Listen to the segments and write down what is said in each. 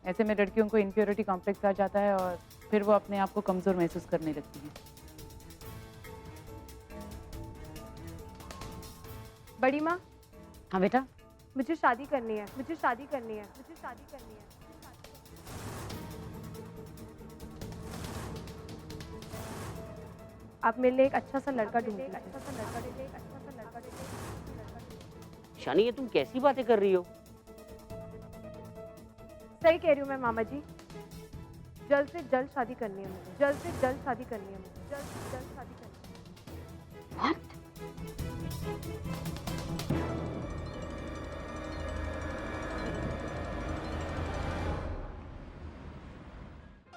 ऐसे में लड़कियों को इन्फ्योरिटी कॉम्प्लेक्स आ जाता है और फिर वो अपने आप को कमज़ोर महसूस करने लगती हैं। बड़ी माँ, हाँ बेटा, मुझे शादी करनी है, मुझे शादी करनी है, मुझे शादी करनी है। आप मेरे लिए एक अच्छा सा लड़का ढूंढ लीजिए। शानी ये तुम कैसी बातें कर रही हो? सही कह रही हूँ मैं मामा जी। जल्द से जल्द शादी करनी है मुझे, जल्द से जल्द शादी करनी है मुझे, जल्द से जल्द शादी करनी है। What?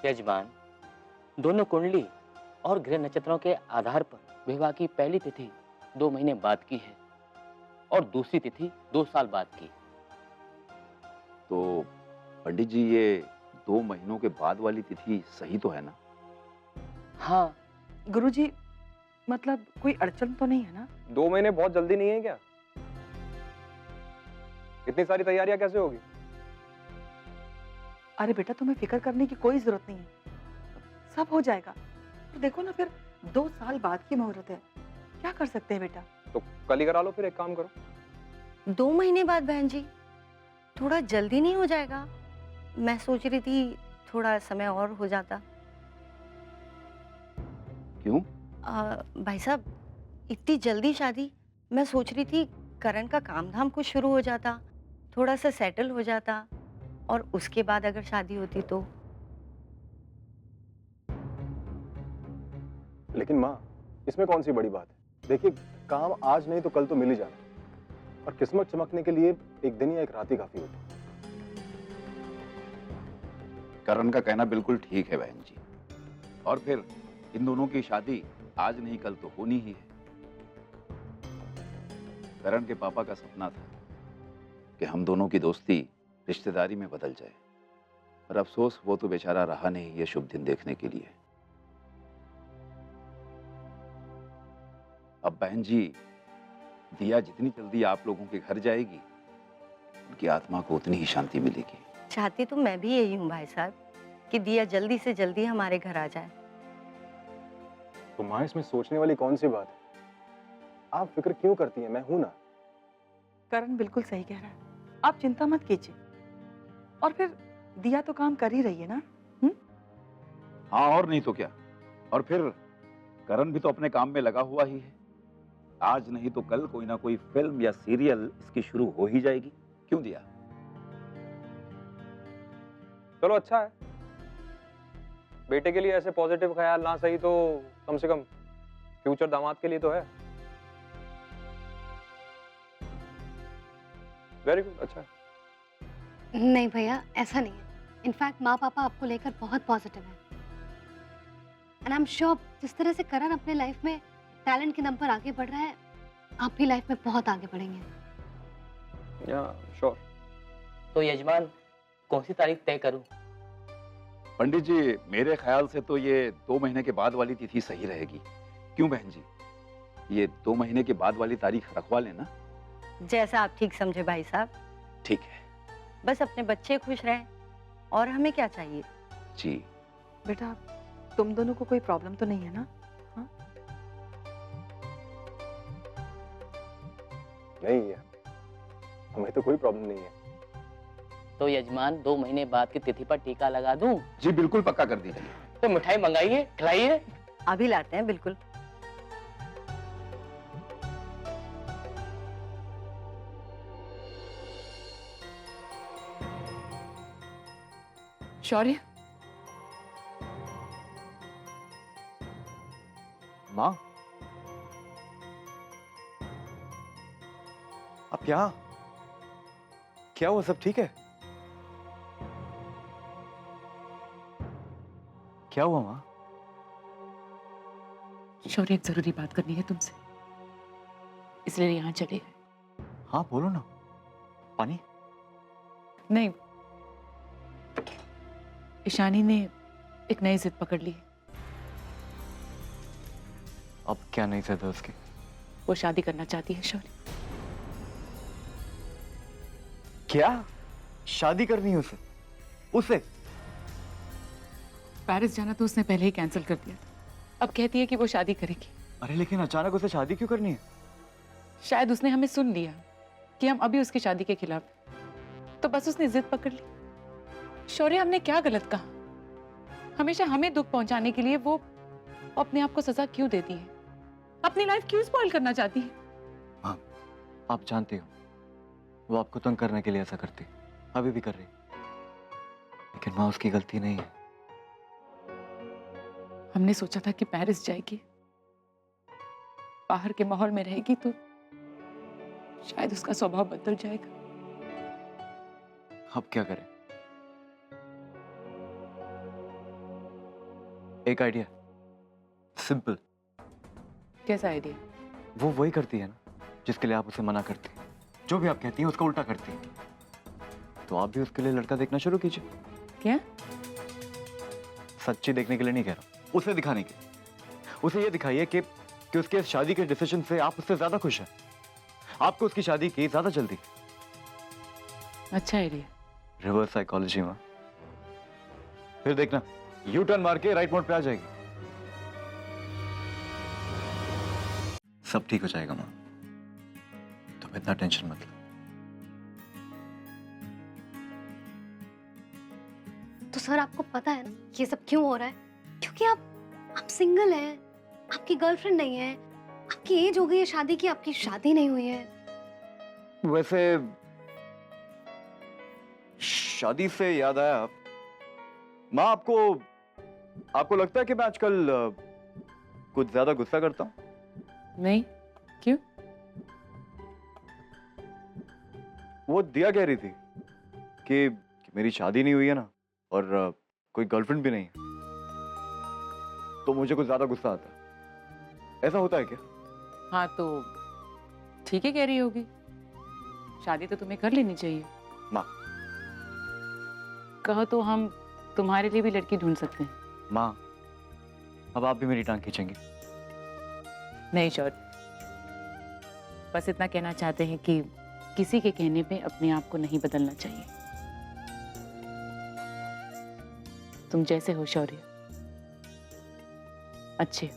यजमान, दोनों कुंडली और ग्रह नक्षत्रों के आधार पर विवाह की पहली तिथि 2 महीने बाद की है और दूसरी तिथि 2 साल बाद की। तो पंडित जी, ये 2 महीनों के बाद वाली तिथि सही तो है ना? हाँ, गुरुजी, मतलब कोई अड़चन तो नहीं है ना? 2 महीने बहुत जल्दी नहीं है क्या? इतनी सारी तैयारियां कैसे होगी? अरे बेटा, तुम्हें फिक्र करने की कोई जरूरत नहीं है, सब हो जाएगा। और देखो ना, फिर 2 साल बाद की मुहूर्त है, क्या कर सकते हैं बेटा? तो कल ही करा लो, फिर एक काम करो। 2 महीने बाद बहन जी, थोड़ा जल्दी नहीं हो जाएगा? मैं सोच रही थी थोड़ा समय और हो जाता। क्यों? भाई साहब, इतनी जल्दी शादी? मैं सोच रही थी करण का काम धाम कुछ शुरू हो जाता, थोड़ा सा सेटल हो जाता, और उसके बाद अगर शादी होती तो। लेकिन माँ, इसमें कौन सी बड़ी बात है? देखिए, काम आज नहीं तो कल तो मिल ही जाना, और किस्मत चमकने के लिए एक दिन या एक रात ही काफी होती है। करण का कहना बिल्कुल ठीक है बहन जी। और फिर इन दोनों की शादी आज नहीं कल तो होनी ही है। करण के पापा का सपना था कि हम दोनों की दोस्ती रिश्तेदारी में बदल जाए, पर अफसोस वो तो बेचारा रहा नहीं ये शुभ दिन देखने के लिए। अब बहन जी, दिया जितनी जल्दी आप लोगों के घर जाएगी, उनकी आत्मा को उतनी ही शांति मिलेगी। चाहती तो मैं भी यही हूँ भाई साहब, कि दिया जल्दी से जल्दी हमारे घर आ जाए। तो माँ, इसमें सोचने वाली कौन सी बात है? आप फिक्र क्यों करती हैं? मैं हूं ना। करण बिल्कुल सही कह रहा है, आप चिंता मत कीजिए। और फिर दिया तो काम कर ही रही है ना? हाँ, और नहीं तो क्या। और फिर करण भी तो अपने काम में लगा हुआ ही है। आज नहीं तो कल कोई ना कोई फिल्म या सीरियल इसकी शुरू हो ही जाएगी। क्यों दिया? चलो अच्छा है, बेटे के लिए ऐसे पॉजिटिव ख्याल ना सही तो कम से कम फ्यूचर दामाद के लिए तो है। वेरी गुड, अच्छा है। नहीं भैया, ऐसा नहीं है। इनफैक्ट माँ पापा आपको लेकर बहुत पॉजिटिव हैं। एंड आई एम श्योर जिस तरह से करण अपने लाइफ में टैलेंट के दम पर आगे बढ़ रहा है, आप भी लाइफ में बहुत आगे बढ़ेंगे। या श्योर। तो यजमान, कौन सी तारीख तय करूं? पंडित जी, मेरे ख्याल से तो ये 2 महीने के बाद वाली तिथि सही रहेगी। क्यों बहन जी? ये 2 महीने के बाद वाली तारीख रखवा लेना। जैसा आप ठीक समझे भाई साहब। ठीक है बस अपने बच्चे खुश रहें, और हमें क्या चाहिए? जी। बेटा, तुम दोनों को कोई प्रॉब्लम तो नहीं है ना? नहीं है, हमें तो कोई प्रॉब्लम नहीं है। तो यजमान, 2 महीने बाद की तिथि पर टीका लगा दूं? जी बिल्कुल, पक्का कर दीजिए। तो मिठाई मंगाइए, खिलाइए। अभी लाते हैं, बिल्कुल। शौर्य, माँ, आप यहाँ? क्या हुआ, सब ठीक है? क्या हुआ माँ? शौर्य, एक जरूरी बात करनी है तुमसे, इसलिए यहाँ चले गए। हाँ बोलो ना। पानी? नहीं, ईशानी ने एक नई जिद पकड़ ली। अब क्या नहीं था उसकी? वो शादी करना चाहती है शौर्य। क्या शादी करनी है उसे? उससे? पेरिस जाना तो उसने पहले ही कैंसिल कर दिया। अब कहती है कि वो शादी करेगी। अरे लेकिन अचानक उसे शादी क्यों करनी है? शायद उसने हमें सुन लिया कि हम अभी उसकी शादी के खिलाफ हैं। तो बस उसने जिद पकड़ ली। शौर्य, हमने क्या गलत कहा? हमेशा हमें दुख पहुंचाने के लिए वो अपने आप को सजा क्यों देती है? अपनी लाइफ क्यों स्पॉइल करना चाहती है? हाँ, आप जानते हो वो आपको तंग करने के लिए ऐसा करती, अभी भी कर रही। लेकिन माँ, उसकी गलती नहीं है। हमने सोचा था कि पेरिस जाएगी, बाहर के माहौल में रहेगी तो शायद उसका स्वभाव बदल जाएगा। अब क्या करें? एक आइडिया, सिंपल। कैसा आइडिया? वो वही करती है ना जिसके लिए आप उसे मना करती हैं। जो भी आप कहती हैं उसका उल्टा करती हैं। तो आप भी उसके लिए लड़का देखना शुरू कीजिए। क्या? सच्ची देखने के लिए नहीं कह रहा, उसे दिखाने के। उसे ये दिखाइए कि उसके इस शादी के डिसीजन से आप उससे ज्यादा खुश हैं। आपको उसकी शादी की ज्यादा जल्दी। अच्छा आइडिया। रिवर्स साइकोलॉजी में। फिर देखना, यू टर्न मार के राइट मोड पे आ जाएगी। सब ठीक हो जाएगा माँ, तुम इतना टेंशन मत लो। तो सर आपको पता है ना ये सब क्यों हो रहा है? क्योंकि आप सिंगल हैं, आपकी गर्लफ्रेंड नहीं है, आपकी एज हो गई है शादी की, आपकी शादी नहीं हुई है। वैसे शादी से याद आया, माँ, आपको लगता है कि मैं आजकल कुछ ज्यादा गुस्सा करता हूँ? नहीं, क्यों? वो दिया कह रही थी कि मेरी शादी नहीं हुई है ना, और कोई गर्लफ्रेंड भी नहीं है, तो मुझे कुछ ज्यादा गुस्सा आता है। ऐसा होता है क्या? हाँ तो ठीक है कह रही होगी। शादी तो तुम्हें कर लेनी चाहिए। माँ, कहो तो हम तुम्हारे लिए भी लड़की ढूंढ सकते हैं। माँ, अब आप भी मेरी टांग खींचेंगी? नहीं शौर्य, बस इतना कहना चाहते हैं कि किसी के कहने पे अपने आप को नहीं बदलना चाहिए। तुम जैसे हो शौर्य, अच्छे हो।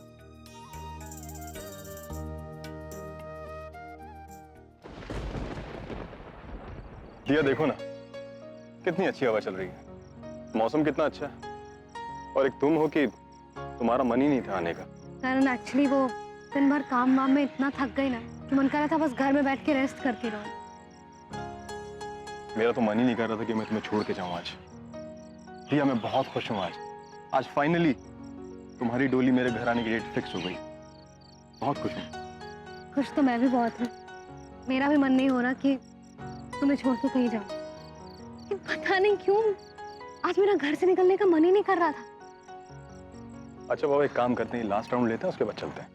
दिया देखो ना, कितनी अच्छी हवा चल रही है, मौसम कितना अच्छा है, और एक तुम हो कि तुम्हारा मन ही नहीं था आने का। कारण एक्चुअली वो दिन भर काम वाम में इतना थक गई ना कि मन कर रहा था बस घर में बैठ के रेस्ट करती रहूं। मेरा तो मन ही नहीं कर रहा था कि मैं तुम्हें छोड़ के जाऊं आज। दिया, मैं बहुत खुश हूं आज फाइनली तुम्हारी डोली मेरे घर आने की डेट फिक्स हो गई। बहुत खुश हूं। खुश तो मैं भी बहुत हूँ। मेरा भी मन नहीं हो रहा कि तुम्हें छोड़ के कहीं जाऊं। लेकिन पता नहीं क्यों आज मेरा घर से निकलने का मन ही नहीं कर रहा था। अच्छा बाबा, एक काम करते हैं, लास्ट राउंड लेते हैं, उसके बाद चलते हैं।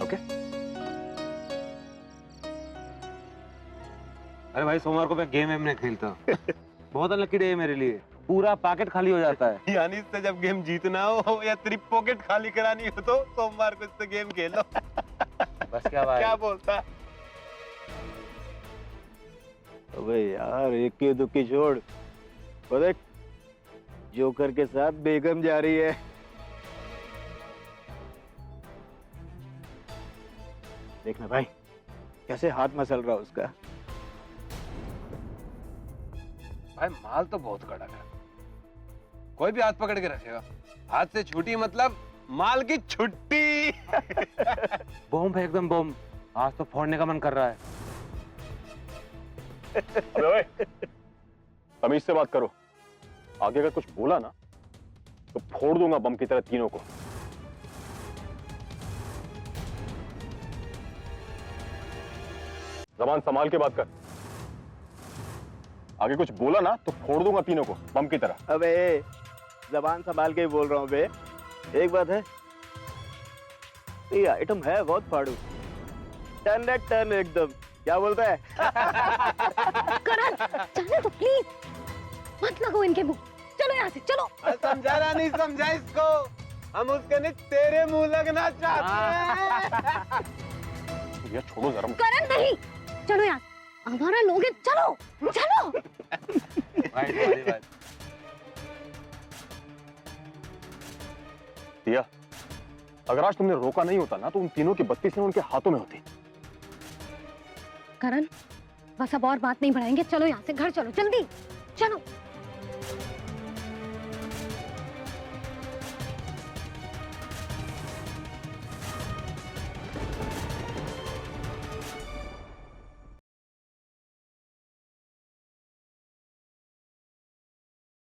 ओके? अरे भाई, सोमवार को मैं गेम नहीं खेलता। बहुत अनलकी डे है मेरे लिए, पूरा पैकेट खाली हो जाता है। यानी इससे जब गेम जीतना हो या तेरी पॉकेट खाली करानी हो तो सोमवार को इससे गेम खेल लो। बस क्या भाई? क्या बोलता है? अबे यार, एक की दुक्की छोड़। वो देख, जोकर के साथ बेगम जा रही है। देखना भाई, कैसे हाथ मसल रहा उसका। भाई माल तो बहुत कड़क है, कोई भी हाथ पकड़ के रखेगा। हाथ से छूटी मतलब माल की छुट्टी। बॉम्ब है, एकदम बॉम्ब। आज तो फोड़ने का मन कर रहा है। अबे ओए, तमीज से बात करो। आगे अगर कुछ बोला ना तो फोड़ दूंगा बम की तरह तीनों को। जबान संभाल के बात कर। आगे कुछ बोला ना तो फोड़ दूंगा तीनों को बम की तरह। अबे जबान संभाल के ही बोल रहा हूँ बे। एक बात है, ये आइटम है बहुत फाड़ू। टर्न एकदम। क्या बोलता है? करण, जाने दो प्लीज, मत लगो इनके मुंह। चलो यहाँ से, चलो। समझाना नहीं समझा इसको, हम उसके लिए तेरे मुंह लगना चाहते हैं। ये छोड़ो जरा। करण नहीं, चलो यहाँ, हमारा लोग है, चलो चलो। भाई, दिया, अगर आज तुमने रोका नहीं होता ना तो उन तीनों की बत्तीसें उनके हाथों में होती। करण, बस अब और बात नहीं बढ़ाएंगे, चलो यहाँ से घर चलो, जल्दी चलो।